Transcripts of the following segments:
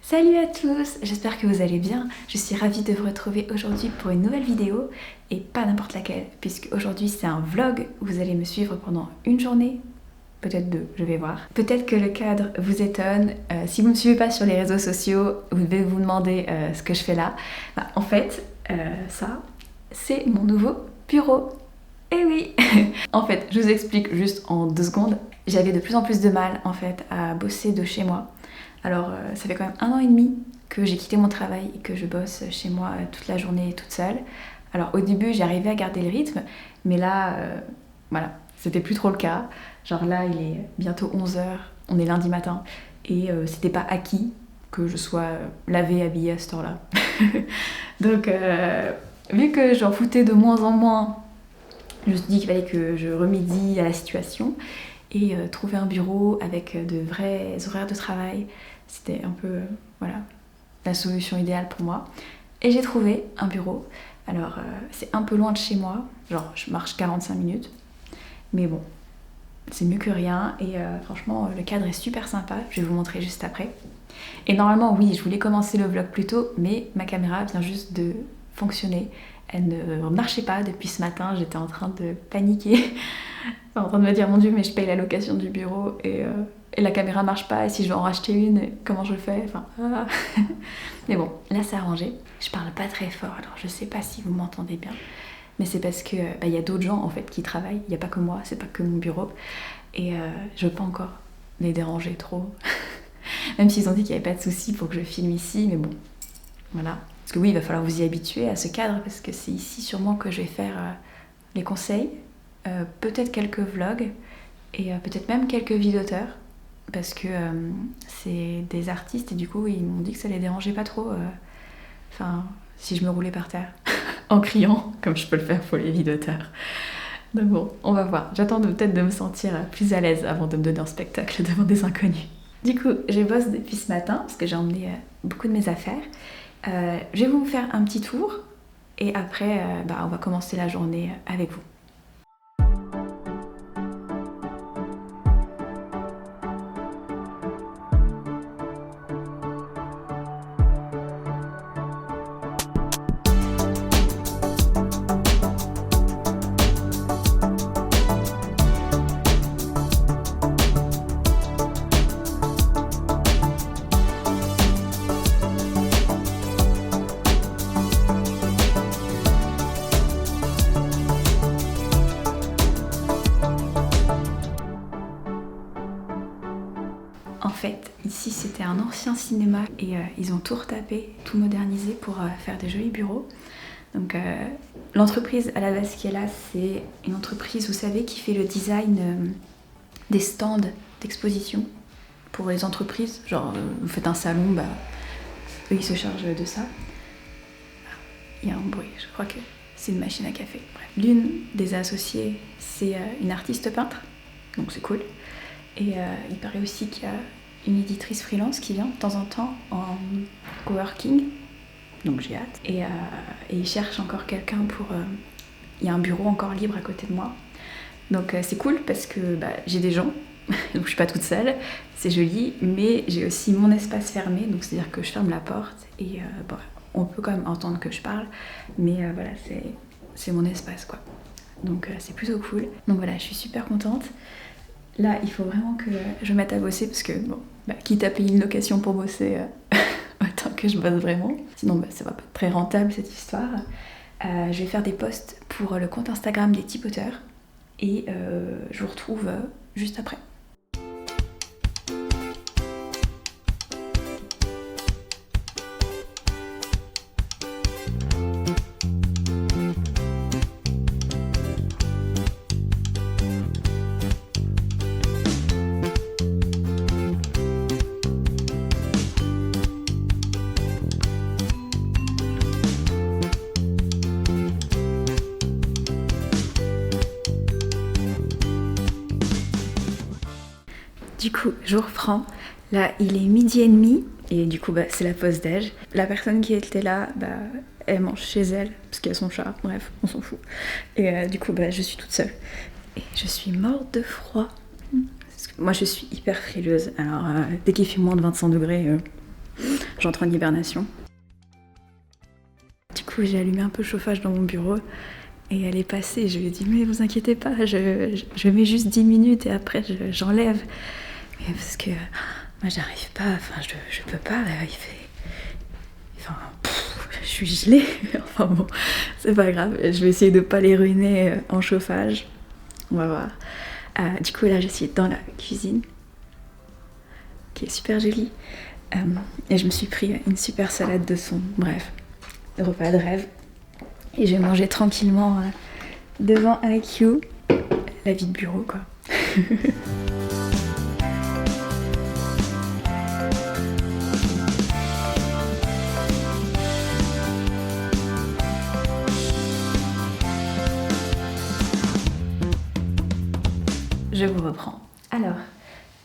Salut à tous, j'espère que vous allez bien. Je suis ravie de vous retrouver aujourd'hui pour une nouvelle vidéo et pas n'importe laquelle, puisque aujourd'hui c'est un vlog. Vous allez me suivre pendant une journée, peut-être deux, je vais voir. Peut-être que le cadre vous étonne. Si vous ne me suivez pas sur les réseaux sociaux, vous devez vous demander ce que je fais là. En fait, ça, c'est mon nouveau bureau. Eh oui. En fait, je vous explique juste en 2 secondes. J'avais de plus en plus de mal en fait à bosser de chez moi. Alors ça fait quand même 1 an et demi que j'ai quitté mon travail et que je bosse chez moi toute la journée toute seule. Alors au début j'ai arrivé à garder le rythme, mais là voilà, c'était plus trop le cas. Genre là il est bientôt 11 h, on est lundi matin et c'était pas acquis que je sois lavée, habillée à cette heure-là. Donc vu que j'en foutais de moins en moins, je me suis dit qu'il fallait que je remédie à la situation et trouver un bureau avec de vrais horaires de travail. C'était un peu, voilà, la solution idéale pour moi. Et j'ai trouvé un bureau. Alors, c'est un peu loin de chez moi. Genre, je marche 45 minutes. Mais bon, c'est mieux que rien. Et franchement, le cadre est super sympa. Je vais vous montrer juste après. Et normalement, oui, je voulais commencer le vlog plus tôt, mais ma caméra vient juste de fonctionner. Elle ne marchait pas depuis ce matin. J'étais en train de paniquer. En train de me dire, mon Dieu, mais je paye la location du bureau et la caméra marche pas, et si je dois en racheter une, comment je fais, enfin... Mais bon, là c'est arrangé. Je parle pas très fort, alors je sais pas si vous m'entendez bien, mais c'est parce que y a d'autres gens en fait qui travaillent, il n'y a pas que moi, c'est pas que mon bureau, et je veux pas encore les déranger trop. Même s'ils ont dit qu'il n'y avait pas de souci pour que je filme ici, mais bon, voilà. Parce que oui, il va falloir vous y habituer à ce cadre, parce que c'est ici sûrement que je vais faire les conseils, peut-être quelques vlogs, et peut-être même quelques vidéos d'auteurs. Parce que c'est des artistes et du coup ils m'ont dit que ça les dérangeait pas trop. Enfin, si je me roulais par terre en criant, comme je peux le faire pour les vidéos d'auteurs. Donc bon, on va voir. J'attends peut-être de me sentir plus à l'aise avant de me donner un spectacle devant des inconnus. Du coup, je bosse depuis ce matin parce que j'ai emmené beaucoup de mes affaires. Je vais vous faire un petit tour et après, on va commencer la journée avec vous. En fait, ici c'était un ancien cinéma et ils ont tout retapé, tout modernisé pour faire des jolis bureaux. Donc l'entreprise à la base qui est là, c'est une entreprise, vous savez, qui fait le design des stands d'exposition pour les entreprises. Genre vous faites un salon, eux ils se chargent de ça. Il y a un bruit, je crois que c'est une machine à café. Bref. L'une des associées, c'est une artiste peintre, donc c'est cool. Et il paraît aussi qu'il y a une éditrice freelance qui vient de temps en temps en coworking, donc j'ai hâte. Et ils cherchent encore quelqu'un pour... Il y a un bureau encore libre à côté de moi. Donc c'est cool parce que j'ai des gens, donc je suis pas toute seule, c'est joli, mais j'ai aussi mon espace fermé, donc c'est-à-dire que je ferme la porte et on peut quand même entendre que je parle, mais voilà, c'est mon espace quoi. Donc c'est plutôt cool. Donc voilà, je suis super contente. Là, il faut vraiment que je me mette à bosser parce que, quitte à payer une location pour bosser, autant que je bosse vraiment. Sinon, ça va pas être très rentable cette histoire. Je vais faire des posts pour le compte Instagram des Tipoteurs et je vous retrouve juste après. Du coup, je reprends. Là, il est 12h30 et du coup, c'est la pause déj. La personne qui était là, elle mange chez elle parce qu'il y a son chat. Bref, on s'en fout. Et du coup, je suis toute seule. Et je suis morte de froid. Parce que moi, je suis hyper frileuse. Alors, dès qu'il fait moins de 25 degrés, J'entre en hibernation. Du coup, j'ai allumé un peu le chauffage dans mon bureau et elle est passée. Je lui ai dit, mais vous inquiétez pas, je mets juste 10 minutes et après j'enlève. Mais parce que moi, j'arrive pas, enfin, je peux pas, il fait... Enfin, je suis gelée. Enfin bon, c'est pas grave. Je vais essayer de pas les ruiner en chauffage. On va voir. Du coup, là, je suis dans la cuisine, qui est super jolie. Et je me suis pris une super salade de son. Bref, repas de rêve. Et je vais manger tranquillement devant IQ. La vie de bureau, quoi. Je vous reprends. Alors,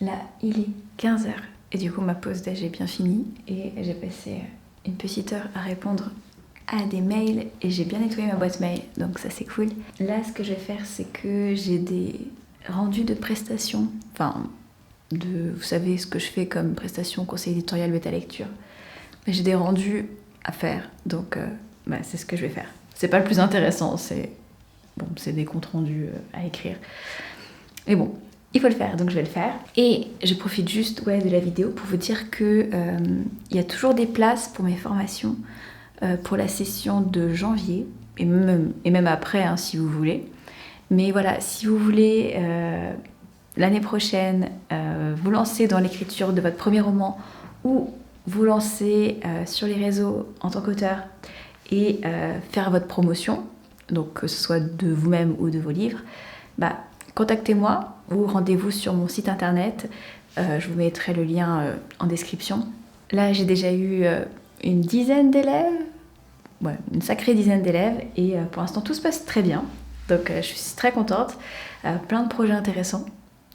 là, il est 15h. Et du coup, ma pause déj est bien finie. Et j'ai passé une petite heure à répondre à des mails. Et j'ai bien nettoyé ma boîte mail. Donc ça, c'est cool. Là, ce que je vais faire, c'est que j'ai des rendus de prestations. Enfin, vous savez ce que je fais comme prestation, conseil éditorial, bêta lecture. Mais j'ai des rendus à faire. Donc, c'est ce que je vais faire. C'est pas le plus intéressant. C'est des comptes rendus à écrire. Mais bon, il faut le faire, donc je vais le faire. Et je profite juste de la vidéo pour vous dire que y a toujours des places pour mes formations pour la session de janvier, et même après, hein, si vous voulez. Mais voilà, si vous voulez, l'année prochaine, vous lancer dans l'écriture de votre premier roman ou vous lancer sur les réseaux en tant qu'auteur et faire votre promotion, donc que ce soit de vous-même ou de vos livres, contactez-moi ou rendez-vous sur mon site internet. Je vous mettrai le lien en description. Là, j'ai déjà eu une dizaine d'élèves, une sacrée dizaine d'élèves, et pour l'instant, tout se passe très bien. Donc, je suis très contente. Plein de projets intéressants,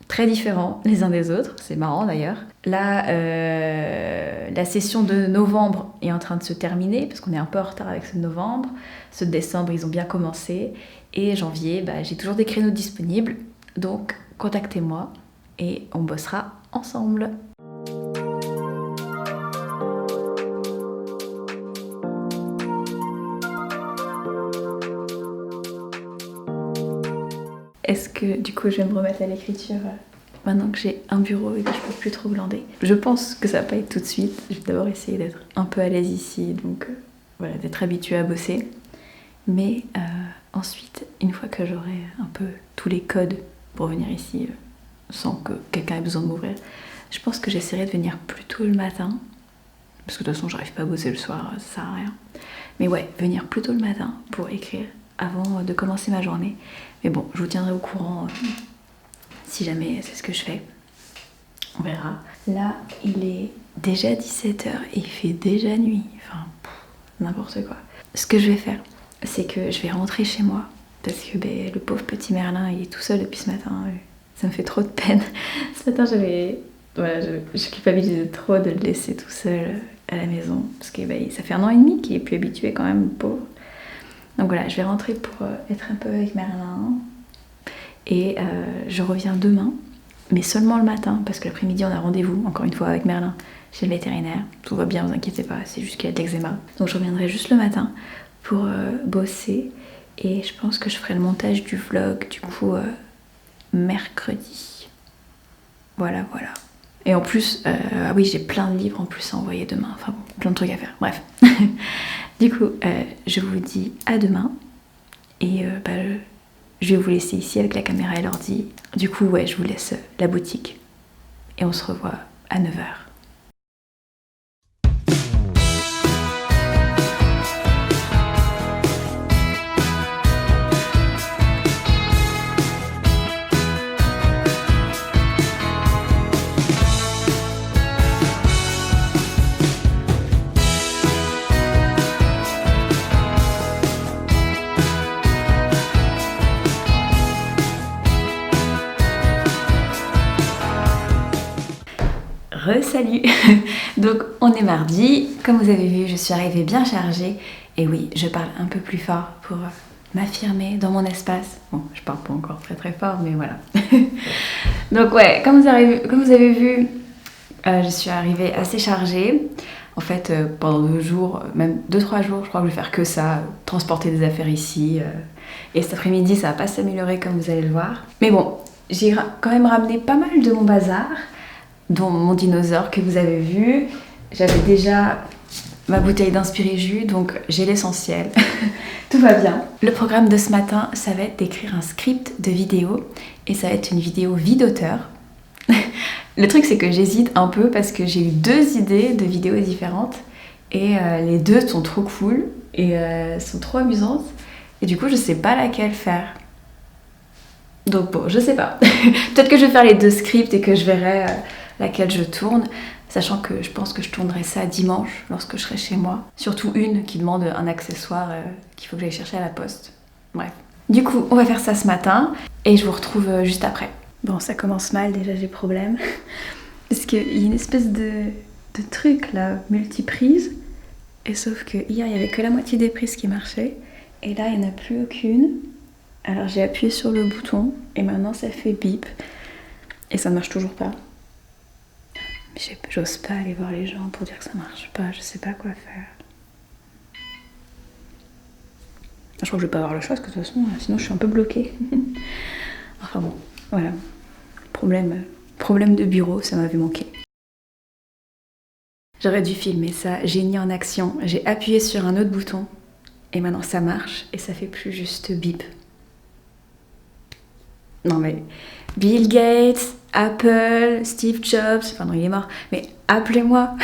très différents les uns des autres. C'est marrant d'ailleurs. Là, la session de novembre est en train de se terminer, parce qu'on est un peu en retard avec ceux de novembre. Ceux de décembre, ils ont bien commencé. Et janvier, j'ai toujours des créneaux disponibles. Donc, contactez-moi et on bossera ensemble. Est-ce que du coup je vais me remettre à l'écriture maintenant que j'ai un bureau et que je peux plus trop glander? Je pense que ça va pas être tout de suite. Je vais d'abord essayer d'être un peu à l'aise ici, donc d'être habituée à bosser. Mais ensuite, une fois que j'aurai un peu tous les codes pour venir ici sans que quelqu'un ait besoin de m'ouvrir, je pense que j'essaierai de venir plus tôt le matin, parce que de toute façon j'arrive pas à bosser le soir, ça sert à rien. Mais venir plus tôt le matin pour écrire avant de commencer ma journée. Mais bon, je vous tiendrai au courant si jamais c'est ce que je fais. On verra. Là, il est déjà 17h et il fait déjà nuit. Enfin, n'importe quoi. Ce que je vais faire, c'est que je vais rentrer chez moi. Parce que le pauvre petit Merlin, il est tout seul depuis ce matin. Ça me fait trop de peine. Ce matin, je culpabilisais trop de le laisser tout seul à la maison. Parce que ça fait 1 an et demi qu'il est plus habitué quand même, le pauvre. Donc voilà, je vais rentrer pour être un peu avec Merlin. Et je reviens demain, mais seulement le matin. Parce que l'après-midi, on a rendez-vous, encore une fois, avec Merlin, chez le vétérinaire. Tout va bien, vous inquiétez pas, c'est juste qu'il a de l'eczéma. Donc je reviendrai juste le matin pour bosser. Et je pense que je ferai le montage du vlog, du coup, mercredi. Voilà. Et en plus, j'ai plein de livres en plus à envoyer demain. Enfin bon, plein de trucs à faire. Bref. Du coup, je vous dis à demain. Et je vais vous laisser ici avec la caméra et l'ordi. Du coup, je vous laisse la boutique. Et on se revoit à 9h. Salut. Donc on est mardi, comme vous avez vu je suis arrivée bien chargée et oui je parle un peu plus fort pour m'affirmer dans mon espace. Bon je parle pas encore très fort mais voilà. Donc comme vous avez vu je suis arrivée assez chargée. En fait, pendant 2 jours, même 2-3 jours, je crois que je vais faire que ça, transporter des affaires ici. Et cet après-midi, ça va pas s'améliorer comme vous allez le voir. Mais bon, j'ai quand même ramené pas mal de mon bazar, dont mon dinosaure que vous avez vu. J'avais déjà ma bouteille d'inspiré jus, donc j'ai l'essentiel. Tout va bien. Le programme de ce matin, ça va être d'écrire un script de vidéo, et ça va être une vidéo vie d'auteur. Le truc, c'est que j'hésite un peu parce que j'ai eu 2 idées de vidéos différentes, et les 2 sont trop cool et sont trop amusantes, et du coup je sais pas laquelle faire. Donc bon, je sais pas. Peut-être que je vais faire les 2 scripts et que je verrai laquelle je tourne, sachant que je pense que je tournerai ça dimanche lorsque je serai chez moi. Surtout une qui demande un accessoire qu'il faut que j'aille chercher à la poste. Bref. Du coup, on va faire ça ce matin et je vous retrouve juste après. Bon, ça commence mal, déjà j'ai problème. Parce qu'il y a une espèce de truc là, multiprise. Et sauf que hier, il n'y avait que la moitié des prises qui marchaient. Et là, il n'y en a plus aucune. Alors j'ai appuyé sur le bouton et maintenant ça fait bip. Et ça ne marche toujours pas. Mais j'ose pas aller voir les gens pour dire que ça marche pas, je sais pas quoi faire. Je crois que je vais pas avoir le choix parce que de toute façon, sinon je suis un peu bloquée. Enfin bon, voilà. Problème de bureau, ça m'avait manqué. J'aurais dû filmer ça, génie en action. J'ai appuyé sur un autre bouton et maintenant ça marche et ça fait plus juste bip. Non mais Bill Gates, Apple, Steve Jobs, enfin non il est mort, mais appelez-moi.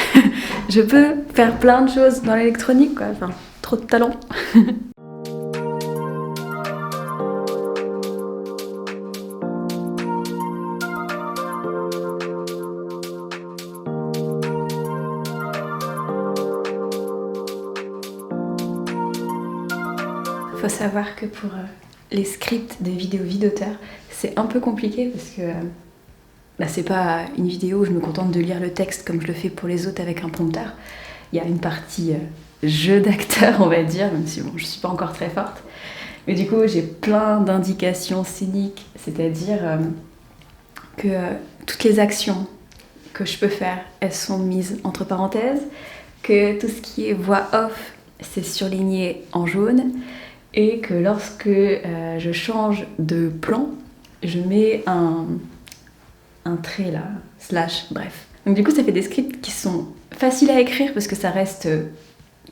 Je peux faire plein de choses dans l'électronique quoi, enfin trop de talent. Faut savoir que pour les scripts de vidéos vie d'auteur, c'est un peu compliqué parce que c'est pas une vidéo où je me contente de lire le texte comme je le fais pour les autres avec un prompteur. Il y a une partie jeu d'acteur, on va dire, même si bon, je suis pas encore très forte. Mais du coup, j'ai plein d'indications scéniques, c'est-à-dire que toutes les actions que je peux faire, elles sont mises entre parenthèses, que tout ce qui est voix off, c'est surligné en jaune, et que lorsque je change de plan, je mets un trait là, slash, bref. Donc du coup ça fait des scripts qui sont faciles à écrire parce que ça reste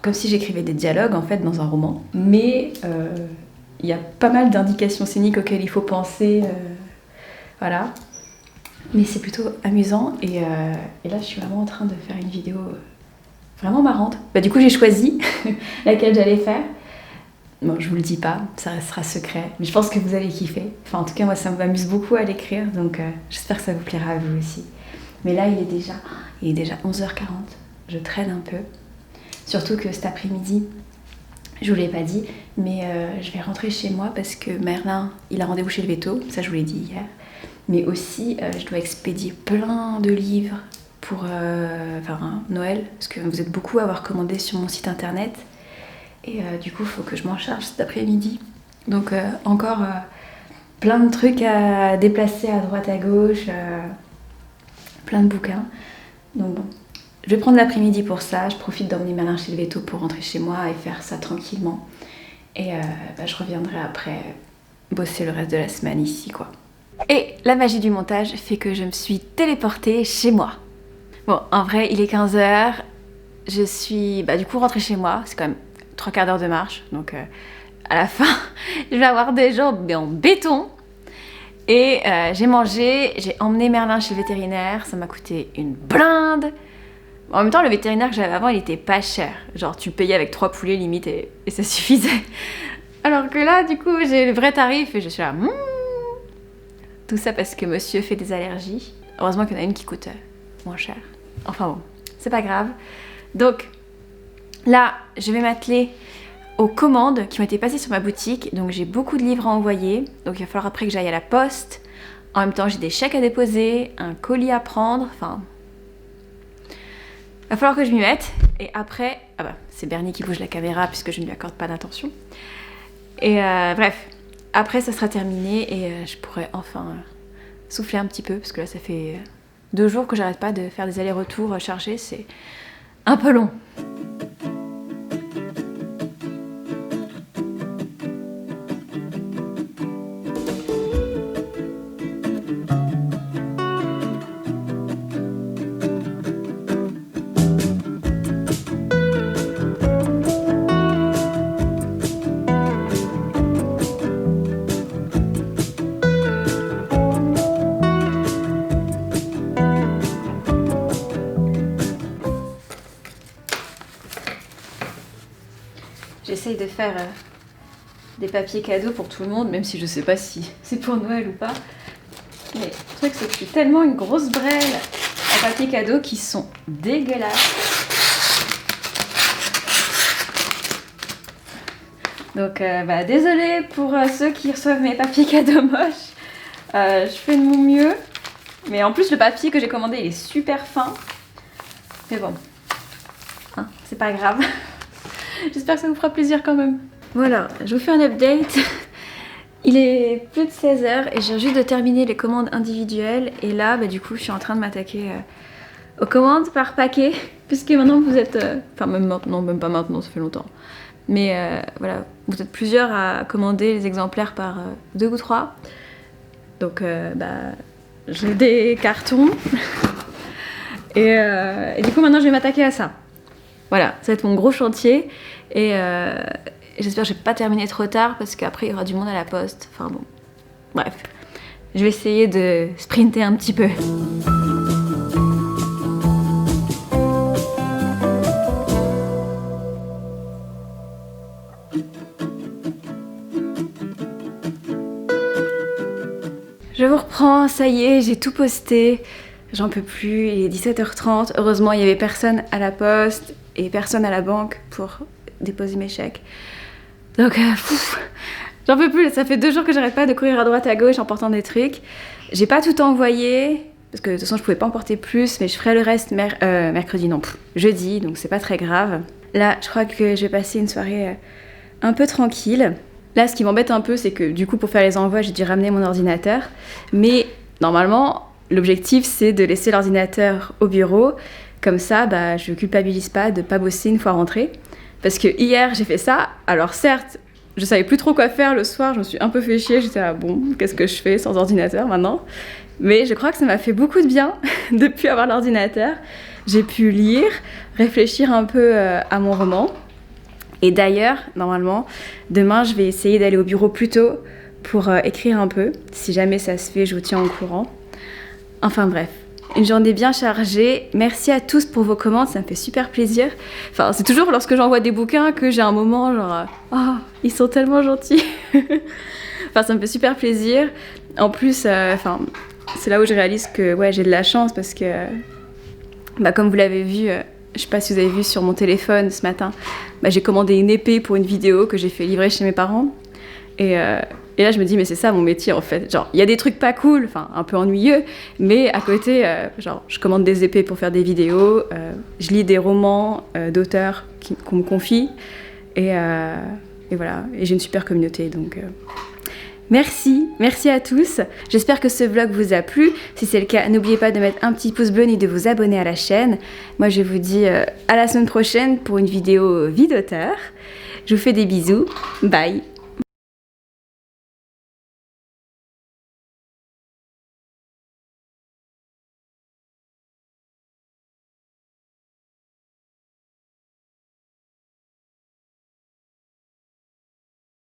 comme si j'écrivais des dialogues en fait dans un roman. Mais il y a pas mal d'indications scéniques auxquelles il faut penser, voilà. Mais c'est plutôt amusant et là je suis vraiment en train de faire une vidéo vraiment marrante. Du coup j'ai choisi laquelle j'allais faire. Bon, je vous le dis pas, ça restera secret, mais je pense que vous allez kiffer. Enfin, en tout cas, moi, ça m'amuse beaucoup à l'écrire, donc j'espère que ça vous plaira à vous aussi. Mais là, il est déjà 11h40, je traîne un peu. Surtout que cet après-midi, je vous l'ai pas dit, mais je vais rentrer chez moi parce que Merlin, il a rendez-vous chez le veto, ça je vous l'ai dit hier. Mais aussi, je dois expédier plein de livres pour Noël, parce que vous êtes beaucoup à avoir commandé sur mon site internet. Et du coup, il faut que je m'en charge cet après-midi. Donc encore plein de trucs à déplacer à droite à gauche, plein de bouquins. Donc bon, je vais prendre l'après-midi pour ça. Je profite d'emmener Merlin chez le veto pour rentrer chez moi et faire ça tranquillement. Et je reviendrai après bosser le reste de la semaine ici, quoi. Et la magie du montage fait que je me suis téléportée chez moi. Bon, en vrai, il est 15h. Je suis du coup rentrée chez moi. C'est quand même 3/4 d'heure de marche, donc à la fin je vais avoir des jambes en béton et j'ai mangé, j'ai emmené Merlin chez le vétérinaire, ça m'a coûté une blinde. En même temps le vétérinaire que j'avais avant il était pas cher, genre tu payais avec 3 poulets limite et ça suffisait, alors que là du coup j'ai le vrai tarif et je suis là tout ça parce que monsieur fait des allergies. Heureusement qu'il y en a une qui coûte moins cher, enfin bon c'est pas grave. Donc là, je vais m'atteler aux commandes qui ont été passées sur ma boutique. Donc j'ai beaucoup de livres à envoyer. Donc il va falloir après que j'aille à la poste. En même temps, j'ai des chèques à déposer, un colis à prendre. Enfin, il va falloir que je m'y mette. Et après, c'est Bernie qui bouge la caméra puisque je ne lui accorde pas d'attention. Et bref, après ça sera terminé et je pourrai enfin souffler un petit peu parce que là ça fait 2 jours que j'arrête pas de faire des allers-retours chargés. C'est un peu long. J'essaye de faire des papiers cadeaux pour tout le monde, même si je sais pas si c'est pour Noël ou pas. Mais le truc, c'est que je suis tellement une grosse brêle en papier cadeau qui sont dégueulasses. Donc, désolée pour ceux qui reçoivent mes papiers cadeaux moches. Je fais de mon mieux. Mais en plus, le papier que j'ai commandé, il est super fin. Mais bon, hein, c'est pas grave. J'espère que ça vous fera plaisir quand même. Voilà, je vous fais un update. Il est plus de 16h et j'ai juste de terminer les commandes individuelles. Et là, du coup, je suis en train de m'attaquer aux commandes par paquet. Puisque maintenant vous êtes... Enfin, même maintenant, même pas maintenant, ça fait longtemps. Mais voilà, vous êtes plusieurs à commander les exemplaires par 2 ou 3. Donc, j'ai des cartons. Et du coup, maintenant, je vais m'attaquer à ça. Voilà, ça va être mon gros chantier et j'espère que je vais pas terminer trop tard parce qu'après il y aura du monde à la poste. Enfin bon, bref, je vais essayer de sprinter un petit peu. Je vous reprends, ça y est, j'ai tout posté. J'en peux plus, il est 17h30. Heureusement, il y avait personne à la poste et personne à la banque pour déposer mes chèques. Donc, j'en peux plus. Ça fait 2 jours que j'arrête pas de courir à droite à gauche en portant des trucs. J'ai pas tout envoyé parce que de toute façon, je pouvais pas en porter plus, mais je ferai le reste mercredi, non, jeudi, donc c'est pas très grave. Là, je crois que je vais passer une soirée un peu tranquille. Là, ce qui m'embête un peu, c'est que du coup, pour faire les envois, j'ai dû ramener mon ordinateur. Mais normalement, l'objectif, c'est de laisser l'ordinateur au bureau. Comme ça, je culpabilise pas de pas bosser une fois rentrée. Parce que hier, j'ai fait ça. Alors certes, je savais plus trop quoi faire le soir. Je me suis un peu fait chier. J'étais là, bon, qu'est-ce que je fais sans ordinateur maintenant? Mais je crois que ça m'a fait beaucoup de bien de plus avoir l'ordinateur. J'ai pu lire, réfléchir un peu à mon roman. Et d'ailleurs, normalement, demain, je vais essayer d'aller au bureau plus tôt pour écrire un peu. Si jamais ça se fait, je vous tiens au courant. Enfin bref, une journée bien chargée. Merci à tous pour vos commandes, ça me fait super plaisir. Enfin, c'est toujours lorsque j'envoie des bouquins que j'ai un moment genre « Oh, ils sont tellement gentils !» Enfin, ça me fait super plaisir. En plus, c'est là où je réalise que ouais, j'ai de la chance parce que, comme vous l'avez vu, je sais pas si vous avez vu sur mon téléphone ce matin, j'ai commandé une épée pour une vidéo que j'ai fait livrer chez mes parents. Et là, je me dis, mais c'est ça mon métier en fait. Genre, il y a des trucs pas cool, enfin un peu ennuyeux, mais à côté, je commande des épées pour faire des vidéos, je lis des romans d'auteurs qu'on me confie, et voilà. Et j'ai une super communauté, donc merci à tous. J'espère que ce vlog vous a plu. Si c'est le cas, n'oubliez pas de mettre un petit pouce bleu et de vous abonner à la chaîne. Moi, je vous dis à la semaine prochaine pour une vidéo vie d'auteur. Je vous fais des bisous. Bye.